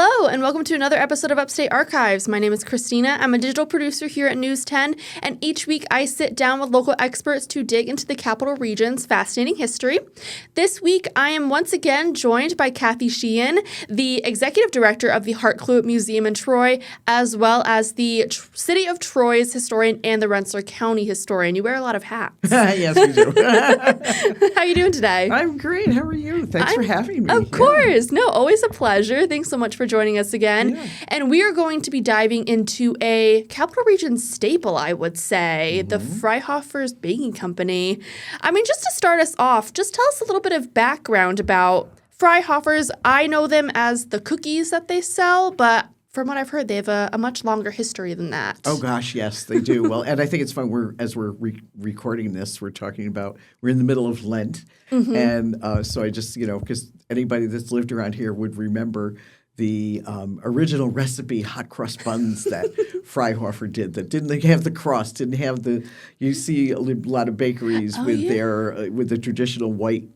Hello, and welcome to another episode of Upstate Archives. My name is Kristina. I'm a digital producer here at News 10, and each week I sit down with local experts to dig into the Capital Region's fascinating history. This week, I am once again joined by Kathy Sheehan, the executive director of the Hartklub Museum in Troy, as well as the City of Troy's historian and the Rensselaer County historian. You wear a lot of hats. Yes, we do. How are you doing today? I'm great. How are you? Thanks for having me. Of course. No, always a pleasure. Thanks so much for joining us again. Yeah. And we are going to be diving into a Capital Region staple, I would say, the Freihofer's Baking Company. I mean, just to start us off, just tell us a little bit of background about Freihofer's. I know them as the cookies that they sell, but from what I've heard, they have a much longer history than that. Oh, gosh, yes, they do. Well, and I think it's fun. As we're recording this, we're in the middle of Lent. And so I just, because anybody that's lived around here would remember the original recipe hot crust buns that Freihofer did that didn't have the crust, didn't have you see a lot of bakeries with the traditional white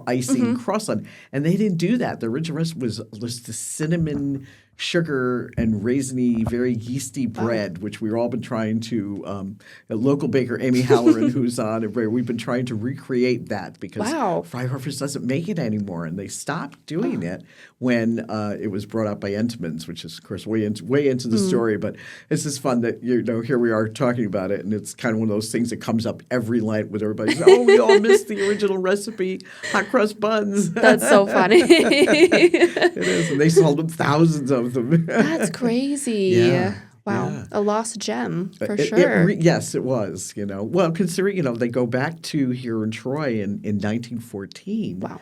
icing crust on, and they didn't do that. The original recipe was the cinnamon, sugar, and raisiny, very yeasty bread, which we've all been trying to, a local baker, Amy Halloran, who's on, we've been trying to recreate that because Freihofer's doesn't make it anymore, and they stopped doing it when it was brought up by Entenmann's, which is, of course, way into the story, but it's just fun that, here we are talking about it, and it's kind of one of those things that comes up every Lent with everybody saying, we all missed the original recipe, hot crust buns. That's so funny. It is, and they sold them thousands of them. That's crazy. Yeah. Wow. Yeah. A lost gem for sure. Yes, it was, Well, considering, they go back to here in Troy in 1914. Wow.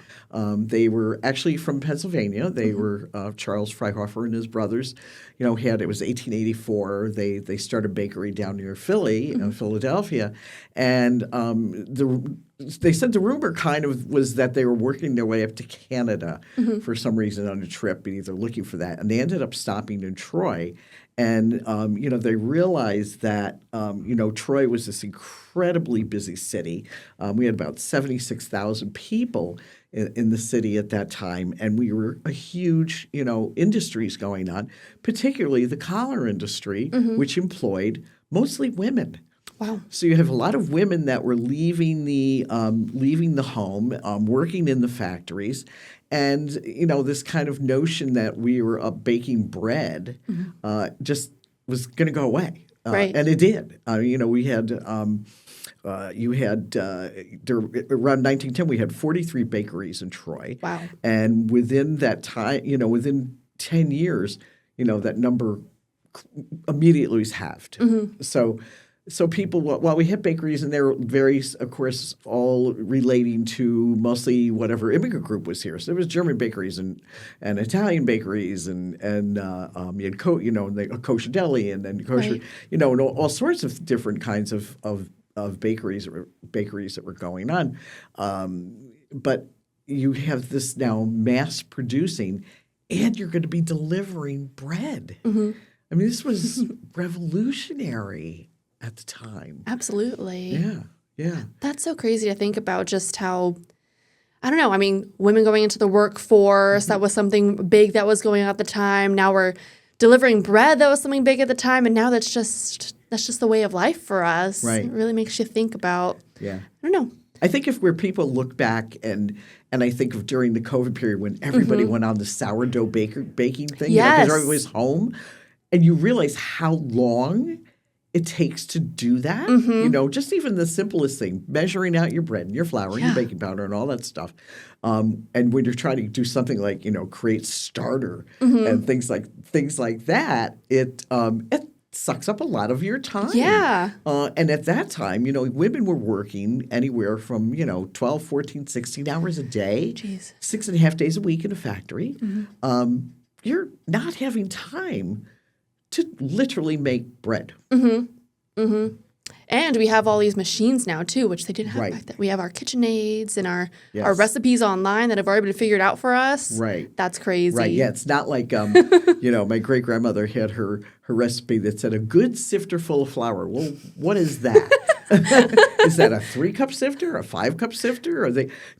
They were actually from Pennsylvania. They were Charles Freihofer and his brothers, it was 1884. They started a bakery down near Philly, Philadelphia. And they said the rumor kind of was that they were working their way up to Canada for some reason on a trip, either looking for that. And they ended up stopping in Troy. And, they realized that, Troy was this incredibly busy city. We had about 76,000 people in the city at that time. And we were a huge, industries going on, particularly the collar industry, which employed mostly women. Wow. So you have a lot of women that were leaving the home, working in the factories. And, this kind of notion that we were baking bread just was going to go away. Right. And it did. We had around 1910, we had 43 bakeries in Troy. Wow. And within that time, within 10 years, that number immediately was halved. So people, while we had bakeries, and they were various, of course, all relating to mostly whatever immigrant group was here. So there was German bakeries and Italian bakeries and you had a kosher deli and then kosher, and all sorts of different kinds of bakeries that were going on. But you have this now mass producing, and you're going to be delivering bread. I mean, this was revolutionary at the time. Absolutely. Yeah. That's so crazy to think about just how, I don't know, I mean, women going into the workforce, that was something big that was going on at the time. Now we're delivering bread, that was something big at the time, and now that's just the way of life for us. Right. It really makes you think about, I don't know. I think where people look back and I think of during the COVID period when everybody went on the sourdough baking thing, because everybody was home, and you realize how long it takes to do that, just even the simplest thing, measuring out your bread and your flour and your baking powder and all that stuff. And when you're trying to do something like, create starter and things like that, it sucks up a lot of your time. Yeah. And at that time, women were working anywhere from, 12, 14, 16 hours a day, 6.5 days a week in a factory. You're not having time to literally make bread. And we have all these machines now, too, which they didn't have back then. We have our KitchenAids and our recipes online that have already been figured out for us. Right. That's crazy. Right, yeah. It's not like, my great-grandmother had her recipe that said a good sifter full of flour. Well, what is that? Is that a 3-cup sifter, a 5-cup sifter?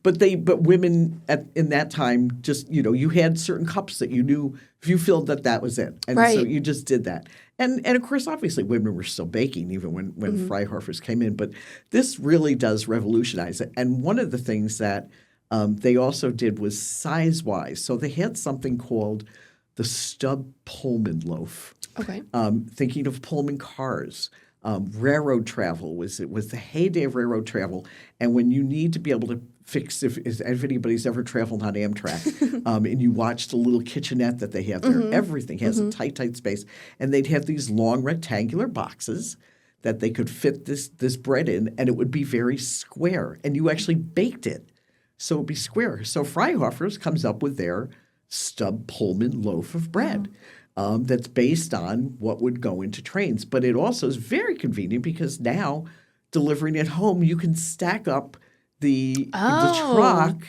But women in that time just, you had certain cups that you knew if you filled that was it. And so you just did that. And of course, obviously, women were still baking even when Freihofers came in. But this really does revolutionize it. And one of the things that they also did was size-wise. So they had something called the Stub Pullman loaf. Okay. Thinking of Pullman cars. Railroad travel was the heyday of railroad travel. And when you need to be able to fix, if anybody's ever traveled on Amtrak, and you watch the little kitchenette that they have there, everything has a tight space. And they'd have these long rectangular boxes that they could fit this bread in, and it would be very square. And you actually baked it, so it would be square. So Freihofer's comes up with their Stub Pullman loaf of bread. That's based on what would go into trains. But it also is very convenient because now delivering at home, you can stack up the truck,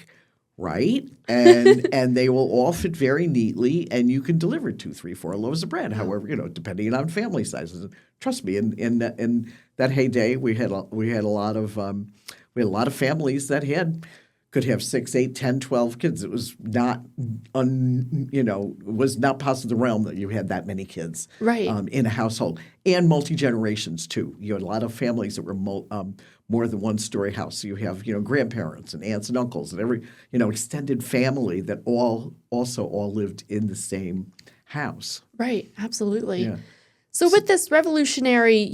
right? And they will all fit very neatly, and you can deliver 2, 3, 4 loaves of bread, however, depending on family sizes. Trust me, in that heyday, we had a lot of families that could have 6, 8, 10, 12 kids. It was not was not past the realm that you had that many kids in a household. And multi-generations too. You had a lot of families that were more than one-story house. So you have, grandparents and aunts and uncles and every, extended family that all lived in the same house. Right, absolutely. Yeah. So with this revolutionary,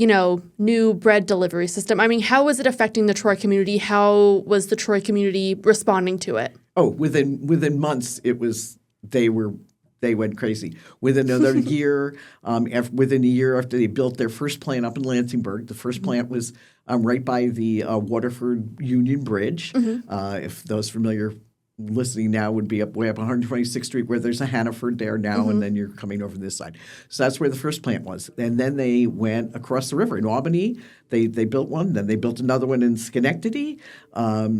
new bread delivery system, how was it affecting the Troy community? How was the Troy community responding to it? Oh, within months, they went crazy. Within another year, within a year after they built their first plant up in Lansingburg, the first plant was right by the Waterford Union Bridge. If those familiar listening now would be way up 126th Street where there's a Hannaford there now, and then you're coming over this side. So that's where the first plant was. And then they went across the river in Albany. They built one. Then they built another one in Schenectady.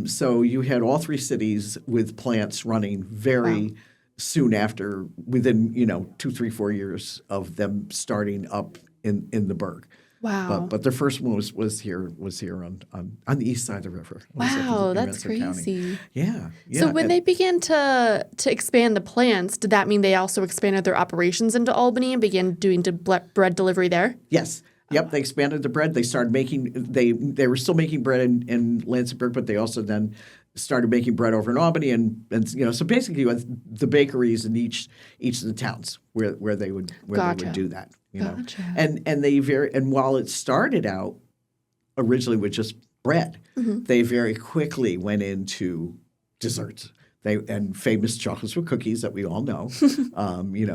So you had all 3 cities with plants running very soon after, within 2, 3, 4 years of them starting up in the Burg. Wow! But their first one was here on the east side of the river. Wow, that's crazy. County. Yeah. So when they began to expand the plants, did that mean they also expanded their operations into Albany and began doing bread delivery there? Yes. Yep. They expanded the bread. They started making. They were still making bread in Lansingburg, but they also then started making bread over in Albany, and so basically you had the bakeries in each of the towns where they would do that. Gotcha. And while it started out originally with just bread, they very quickly went into desserts. And famous chocolates with cookies that we all know,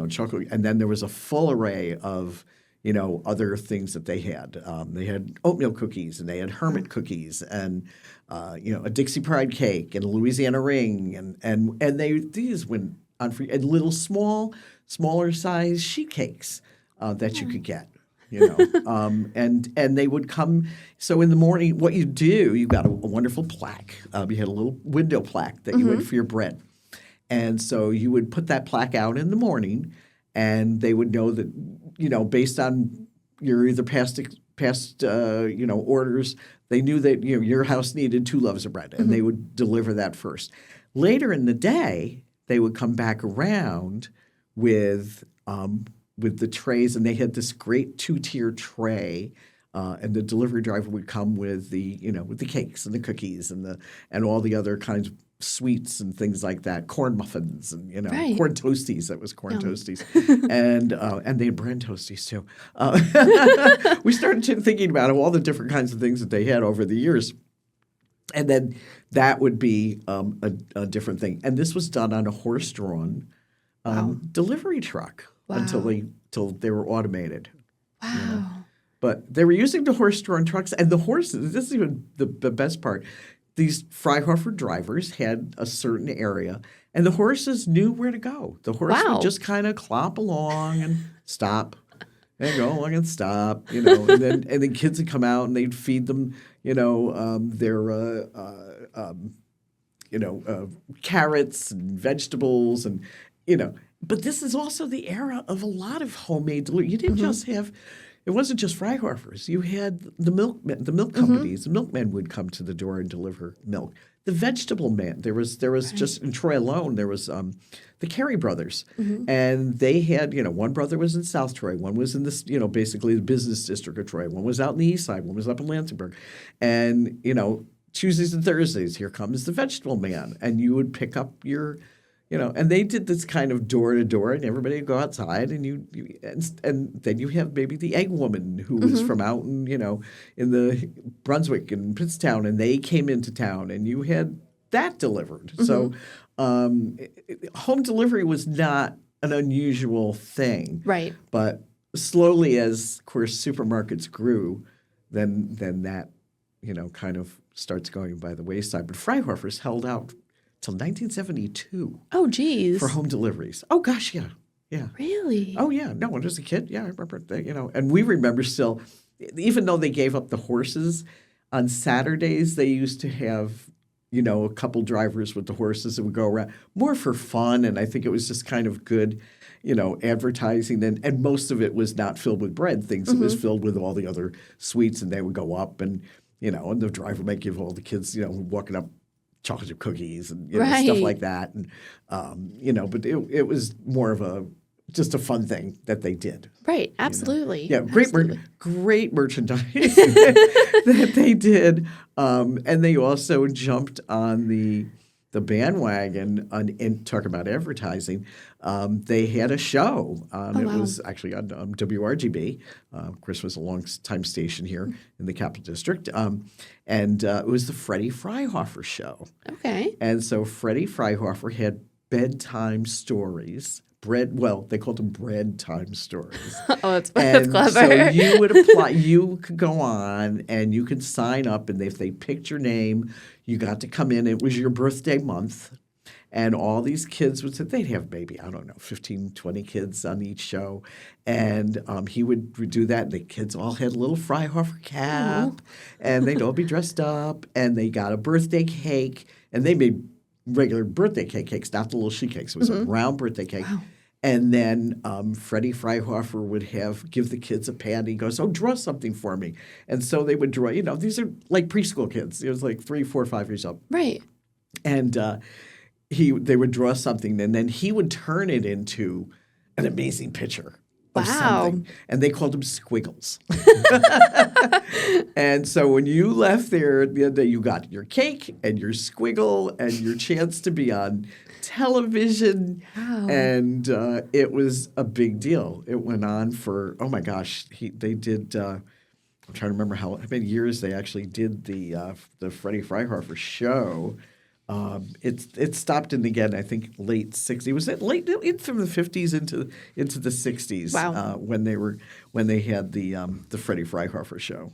chocolate. And then there was a full array of other things that they had. They had oatmeal cookies, and they had hermit cookies, and a Dixie Pride cake, and a Louisiana ring, and these went on free, and little smaller size sheet cakes that you could get. And they would come. So in the morning, what you do, you got a wonderful plaque. You had a little window plaque that you had for your bread, and so you would put that plaque out in the morning, and they would know that based on your either past orders, they knew that your house needed 2 loaves of bread, and they would deliver that first. Later in the day, they would come back around with the trays, and they had this great 2-tier tray, and the delivery driver would come with the cakes and the cookies and all the other kinds of sweets and things like that, corn muffins and corn toasties. That was corn toasties, and they had bran toasties too. We started thinking about all the different kinds of things that they had over the years, and then that would be a different thing. And this was done on a horse-drawn delivery truck until they were automated. Wow. But they were using the horse-drawn trucks, and the horses. This is even the best part. These Freihofer drivers had a certain area, and the horses knew where to go. The horse would just kind of clop along and stop, and go along and stop, and then kids would come out and they'd feed them, their carrots and vegetables, and But this is also the era of a lot of homemade delivery. You didn't just have it wasn't just Freihofers. You had the milk companies. The milkmen would come to the door and deliver milk. The vegetable man. There was just in Troy alone. There was the Carey brothers, and they had one brother was in South Troy, one was in this basically the business district of Troy, one was out in the east side, one was up in Lansingburg, and Tuesdays and Thursdays here comes the vegetable man, and you would pick up your. And they did this kind of door to door, and everybody would go outside, and and then you have maybe the egg woman who was from out in in the Brunswick and Pittstown, and they came into town, and you had that delivered. So home delivery was not an unusual thing, right? But slowly, as of course supermarkets grew, then that kind of starts going by the wayside. But Freihofers held out till 1972. Oh, geez. For home deliveries. Oh, gosh, yeah. Yeah. Really? Oh, yeah. No, when I was a kid, yeah, I remember that, And we remember still, even though they gave up the horses, on Saturdays they used to have, a couple drivers with the horses that would go around, more for fun, and I think it was just kind of good, advertising. And most of it was not filled with bread things. It was filled with all the other sweets, and they would go up, and, and the driver might give all the kids, walking up, chocolate chip cookies and stuff like that, and but it was more of just a fun thing that they did. Right, absolutely. Yeah, great merchandise that they did, and they also jumped on the bandwagon and talk about advertising. They had a show. It was actually on WRGB. Chris was a long-time station here in the Capital District. And it was the Freddie Freihofer show. Okay. And so Freddie Freihofer had bedtime stories. They called them bread time stories. That's So clever. you would apply. You could go on and you could sign up, and if they picked your name, you got to come in. It was your birthday month, and all these kids would say they'd have maybe 15, 20 kids on each show, and he would do that. The kids all had a little Freihofer cap, and they'd all be dressed up, and they got a birthday cake, and they made regular birthday cakes, not the little sheet cakes. It was a round birthday cake. Wow. And then Freddie Freihofer would give the kids a pad. He goes, draw something for me. And so they would draw, these are like preschool kids. It was like 3, 4, 5 years old. Right. And they would draw something, and then he would turn it into an amazing picture of something. And they called them squiggles. And so when you left there the other day, you got your cake and your squiggle and your chance to be on television. Wow. And it was a big deal. It went on for, oh my gosh, they did, I'm trying to remember how many years they actually did the Freddie Freihofer show. It stopped in again, I think, late 60s. Was it late from the 50s into the 60s? Wow. When they had the Freddie Freihofer show,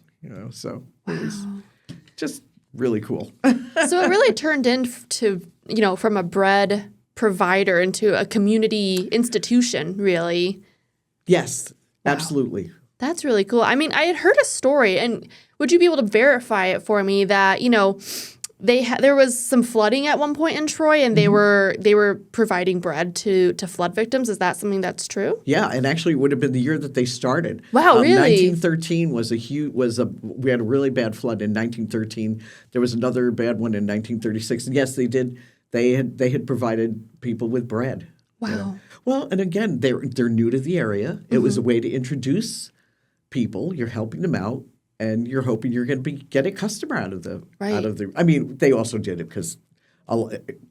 So it was just really cool. So it really turned into from a bread provider into a community institution, really. Yes, absolutely. That's really cool. I mean, I had heard a story, and would you be able to verify it for me that there was some flooding at one point in Troy, and they were providing bread to flood victims. Is that something that's true? Yeah, and actually it would have been the year that they started. Wow, really? 1913 we had a really bad flood in 1913. There was another bad one in 1936, and yes, they did. They had provided people with bread. Wow. Well, and again, they're new to the area. It was a way to introduce people. You're helping them out. And you're hoping you're going to get a customer out of the. I mean, they also did it because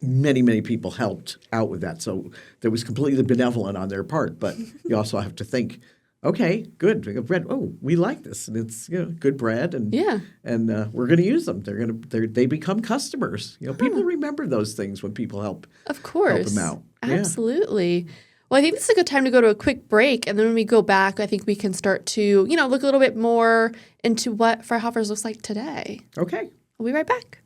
many people helped out with that. So that was completely benevolent on their part. But you also have to think, okay, good, we got bread. Oh, we like this, and it's good bread, and we're going to use them. They become customers. People remember those things when people help. Of course, help them out. Absolutely. Yeah. Well, I think this is a good time to go to a quick break, and then when we go back, I think we can start to, look a little bit more into what Freihofer's looks like today. Okay. We'll be right back.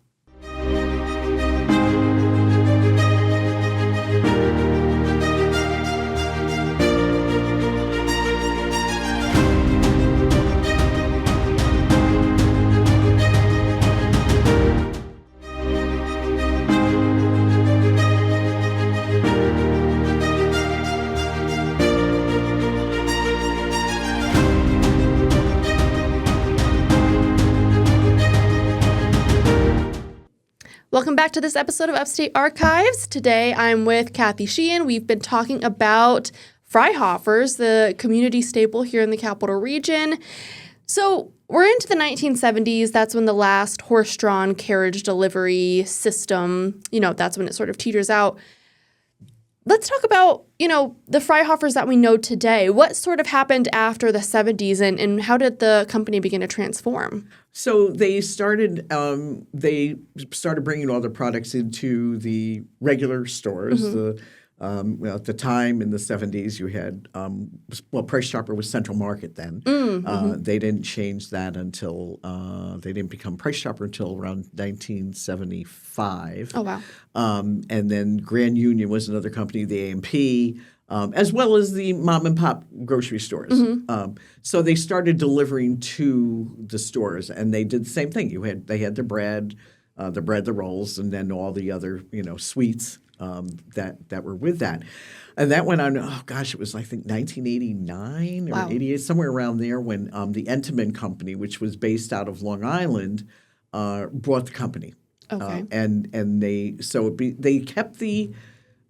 Welcome back to this episode of Upstate Archives. Today I'm with Kathy Sheehan. We've been talking about Freihofers, the community staple here in the Capital Region. So we're into the 1970s. That's when the last horse-drawn carriage delivery system, that's when it sort of teeters out. Let's talk about, the Freihofers that we know today. What sort of happened after the 70s and how did the company begin to transform? So they started bringing all their products into the regular stores. At the time in the 70s, you had, Price Chopper was Central Market then. They didn't change that until they didn't become Price Chopper until around 1975. Oh, wow. And then Grand Union was another company, the A&P, as well as the mom and pop grocery stores. So they started delivering to the stores, and they did the same thing. They had the bread, the rolls, and then all the other sweets that were with that. And that went on, it was I think 1989 or 88, somewhere around there when the Entenmann Company, which was based out of Long Island, bought the company. Okay. And they kept the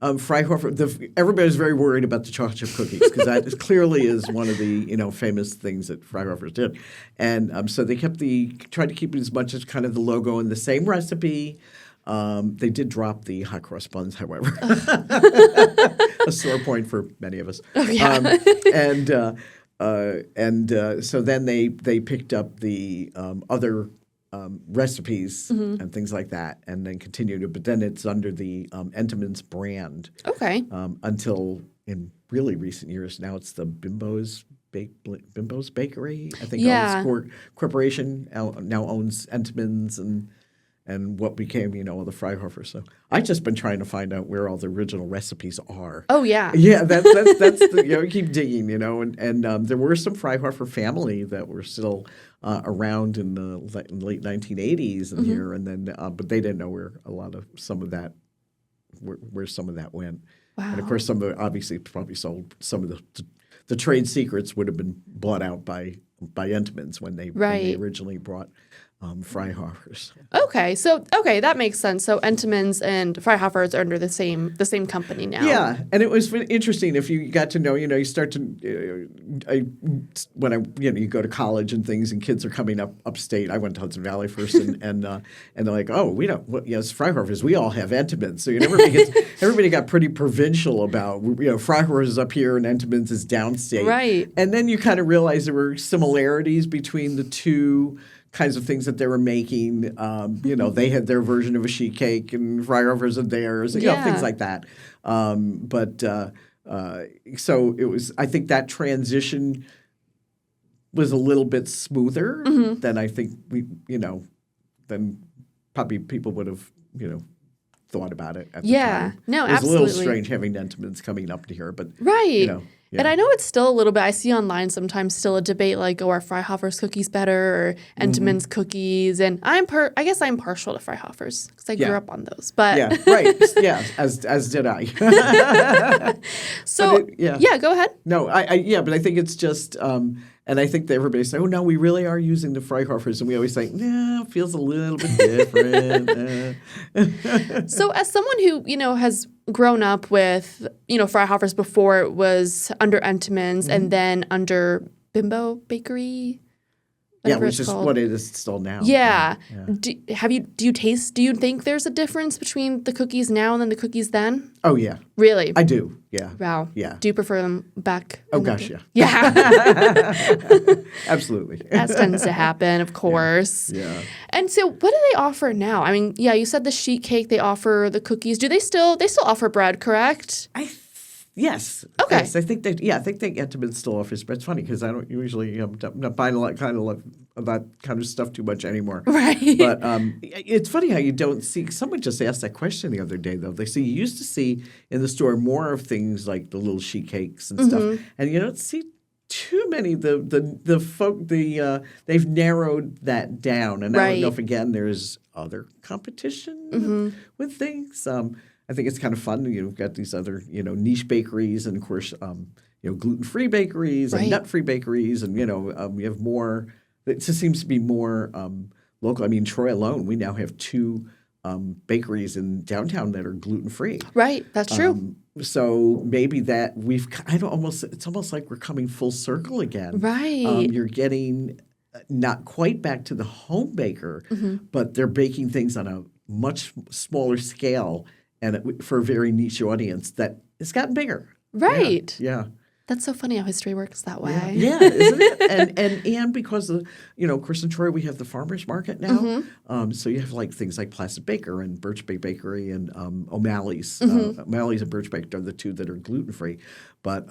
Freihofer. Everybody was very worried about the chocolate chip cookies because that clearly is one of the famous things that Freihofers did. And so they tried to keep it as much as kind of the logo and the same recipe. They did drop the hot cross buns, however, a sore point for many of us. Oh, yeah. So then they picked up the other recipes and things like that, and then continued it. But then it's under the Entenmann's brand. Okay. Until in really recent years, now it's the Bimbo's Bakery. I think owns corporation now owns Entenmann's and what became, the Freihofer. So I've just been trying to find out where all the original recipes are. Oh, yeah. Yeah, that's the, keep digging, and there were some Freihofer family that were still around in the late 1980s and here, and then, but they didn't know where some of that went. Wow. And of course, some of it obviously probably sold. Some of the trade secrets would have been bought out by Entenmann's when they originally brought Freihofers. Okay, that makes sense. So Entenmann's and Freihofers are under the same company now. Yeah, and it was interesting if you got to know. You start to you go to college and things, and kids are coming upstate. I went to Hudson Valley first, and they're like, oh, we don't. Yes, Freihofers. We all have Entenmann's. So everybody got pretty provincial about Freihofers is up here and Entenmann's is downstate. Right. And then you kind of realize there were similarities between the two kinds of things that they were making. They had their version of a sheet cake and Freihofers had theirs, things like that. So it was, I think that transition was a little bit smoother than I think than probably people would have, thought about it at the time. No, absolutely. It was absolutely. a little strange having Entenmann's coming up to here, but right. Yeah. And I know it's still a little bit, I see online sometimes still a debate like, are Freihofer's cookies better or Entenmann's cookies? And I guess I'm partial to Freihofers because I grew up on those. But yeah, right. Yeah, as did I. So, go ahead. No, but I think it's just, and I think that everybody say, oh, no, we really are using the Freihofers. And we always say, no, it feels a little bit different. So as someone who, has grown up with, Freihofer's before it was under Entenmann's and then under Bimbo Bakery. Yeah, which is what it is still now. Yeah. Do you think there's a difference between the cookies now and then the cookies then? Oh, yeah. Really? I do, yeah. Wow. Yeah. Do you prefer them back? Oh, gosh, yeah. Yeah. Absolutely. That tends to happen, of course. Yeah. And so what do they offer now? I mean, you said the sheet cake, they offer the cookies. Do they still offer bread, correct? Yes. Okay. Yes, I think they Entenmann's still offers bread. It's funny because I don't usually I'm not buying of that kind of stuff too much anymore. Right. But it's funny how you don't see. Someone just asked that question the other day, though. They say you used to see in the store more of things like the little sheet cakes and stuff, and you don't see too many. They've narrowed that down, and I don't know if again there's other competition with things. I think it's kind of fun. You've got these other, niche bakeries, and of course, gluten-free bakeries and nut-free bakeries, and we have more. It just seems to be more local. I mean, Troy alone, we now have 2 bakeries in downtown that are gluten-free. Right. That's true. So maybe that we've kind of it's almost like we're coming full circle again. Right. You're getting not quite back to the home baker, but they're baking things on a much smaller scale and for a very niche audience that has gotten bigger. Right. Yeah. That's so funny how history works that way. Yeah, isn't it? And because of, of course, in Troy we have the farmers market now. So you have things like Placid Baker and Birch Bay Bakery and O'Malley's. O'Malley's and Birch Bay are the two that are gluten free. But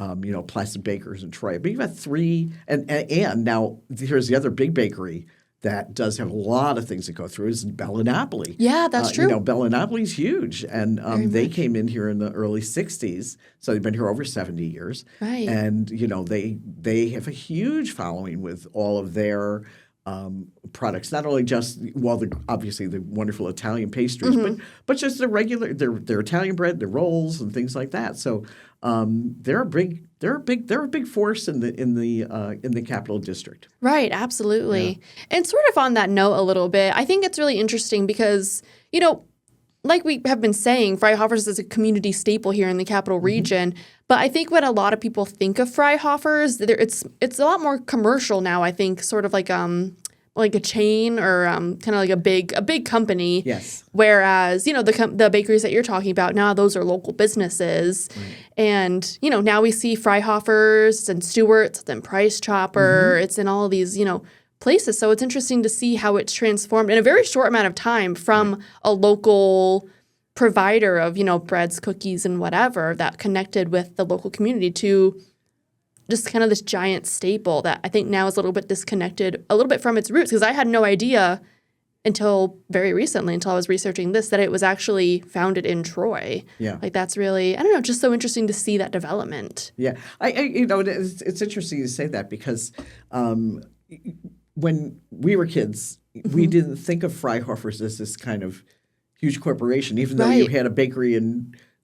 Placid Baker's in Troy. But you've got three, and now here's the other big bakery that does have a lot of things that go through is Bellinapoli. Yeah, that's true. Bellinapoli's huge. And they came in here in the early 60s. So they've been here over 70 years. Right. And, they have a huge following with all of their products. Not only just, obviously the wonderful Italian pastries, but just the regular, their Italian bread, their rolls and things like that. So they're a big force in the Capital District. Right, absolutely. Yeah. And sort of on that note a little bit, I think it's really interesting because, like we have been saying, Freihofer's is a community staple here in the Capital Region. But I think when a lot of people think of Freihofer's, it's a lot more commercial now, I think, sort of like a chain or kind of like a big company. Yes. Whereas, the bakeries that you're talking about now, those are local businesses. Right. And, now we see Freihofer's and Stewart's and Price Chopper. It's in all of these, places. So it's interesting to see how it's transformed in a very short amount of time from a local provider of, breads, cookies, and whatever that connected with the local community to just kind of this giant staple that I think now is a little bit disconnected a little bit from its roots, because I had no idea until very recently, until I was researching this, that it was actually founded in Troy. Yeah. That's really, I don't know, just so interesting to see that development. Yeah. It's interesting to say that because when we were kids, we didn't think of Freihofer's as this kind of huge corporation, even though you had a bakery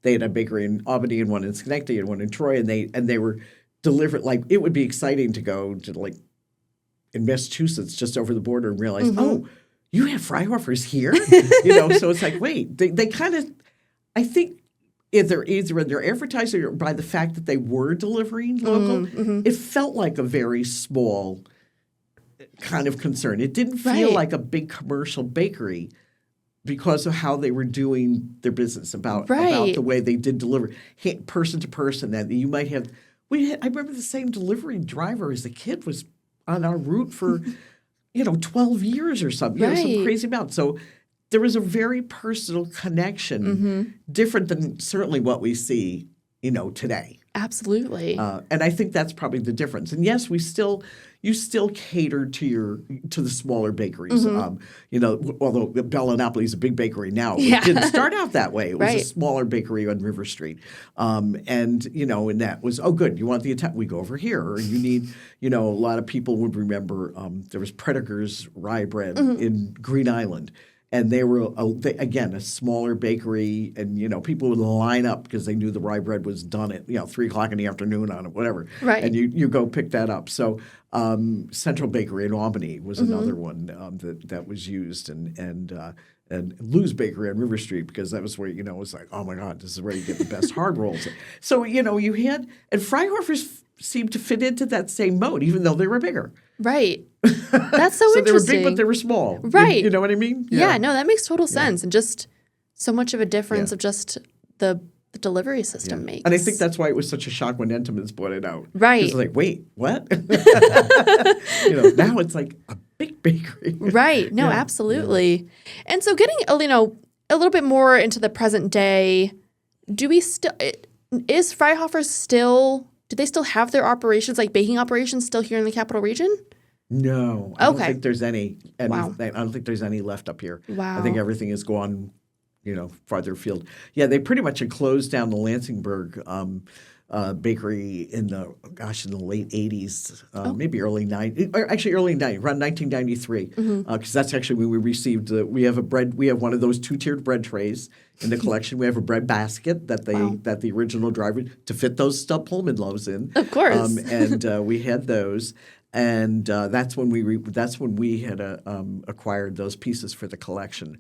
they had a bakery in Albany and one in Schenectady and one in Troy, and they were delivered. It would be exciting to go to in Massachusetts, just over the border, and realize, oh, you have Freihofer's here, So it's like, wait, they kind of, I think. Either in their advertising or by the fact that they were delivering local, it felt like a very small kind of concern. It didn't feel like a big commercial bakery because of how they were doing their business, about the way they did deliver person to person. That you might have, I remember the same delivery driver as a kid was on our route for, 12 years or something, some crazy amount. So there was a very personal connection, different than certainly what we see, today. Absolutely. And I think that's probably the difference. And yes, you still cater to the smaller bakeries. Although Bellinapoli is a big bakery now, it didn't start out that way. It was a smaller bakery on River Street, and that was, oh, good, you want the Italian? We go over here. Or you need, a lot of people would remember there was Prediger's rye bread in Green Island. And they were, again, a smaller bakery, and, people would line up because they knew the rye bread was done at, 3 o'clock in the afternoon on it, whatever. Right. And you go pick that up. So Central Bakery in Albany was another one that was used, and Lou's Bakery on River Street, because that was where, it was like, oh, my God, this is where you get the best hard rolls. So, you had, and Freihofer's seemed to fit into that same mode, even though they were bigger. Right. That's so interesting. They were big, but they were small. Right. You know what I mean? Yeah, no, that makes total sense. And just so much of a difference of just the delivery system makes. And I think that's why it was such a shock when Entenmann's brought it out. Right. It's like, wait, what? Now it's like a big bakery. Right. No, absolutely. Yeah. And so getting, a little bit more into the present day, is Freihofer still... Do they still have their operations, like baking operations, still here in the Capital Region? No. I don't think there's any. Wow. I don't think there's any left up here. Wow. I think everything has gone, farther afield. Yeah, they pretty much had closed down the Lansingburg bakery in the late 80s, maybe early 90s, or actually early 90s, around 1993, because that's actually when we received, we have one of those 2-tiered bread trays in the collection. We have a bread basket that the original driver, to fit those Stubb Pullman loaves in. Of course. And we had those. And that's when we had acquired those pieces for the collection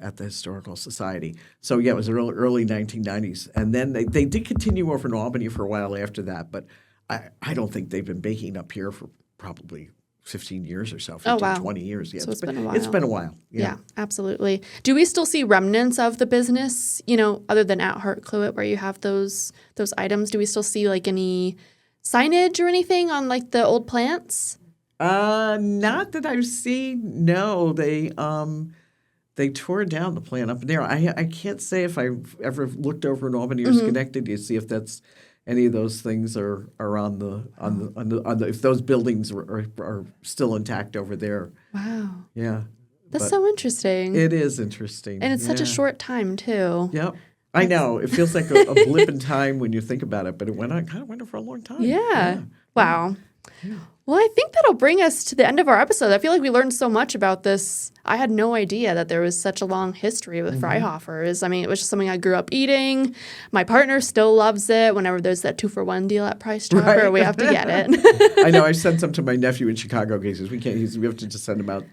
at the Historical Society. So yeah, it was early 1990s, and then they did continue over in Albany for a while after that. But I don't think they've been baking up here for probably 15 years or so, 20 years. Yeah, so it's been a while. It's been a while. Yeah, absolutely. Do we still see remnants of the business, other than at Hartcluit where you have those items? Do we still see like any signage or anything on like the old plants? Not that I've seen. No, they tore down the plant up there. I can't say if I've ever looked over in Albany or Schenectady to see if that's any of those things are on the if those buildings are still intact over there. Wow. Yeah. That's so interesting. It is interesting. And it's such a short time too. Yep. I know. It feels like a blip in time when you think about it, but it kind of went on for a long time. Yeah. Wow. Yeah. Well, I think that'll bring us to the end of our episode. I feel like we learned so much about this. I had no idea that there was such a long history with Freihofers. I mean, it was just something I grew up eating. My partner still loves it. Whenever there's that 2-for-1 deal at Price Chopper, we have to get it. I know. I sent some to my nephew in Chicago cases. We can't use. We have to just send them out,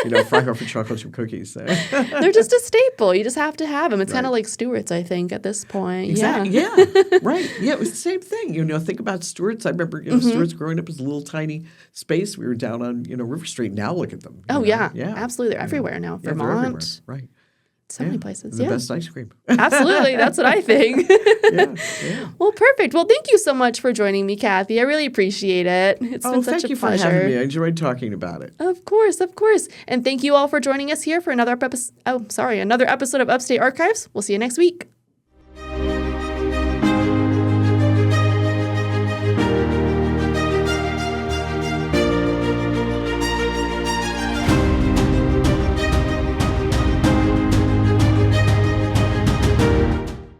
Freihofer chocolate chip cookies. They're just a staple. You just have to have them. It's kind of like Stewart's, I think, at this point. Exactly. Yeah. Right. Yeah. It was the same thing. Think about Stewart's. I remember Stewart's growing up as a little tiny space. We were down on River Street. Now look at them. Yeah, absolutely. They're everywhere now. Yeah, Vermont, everywhere. Right? So many places. The best ice cream. Absolutely, that's what I think. Yeah. Well, perfect. Well, thank you so much for joining me, Kathy. I really appreciate it. It's been such a pleasure. Thank you for having me. I enjoyed talking about it. Of course. And thank you all for joining us here for another episode of Upstate Archives. We'll see you next week.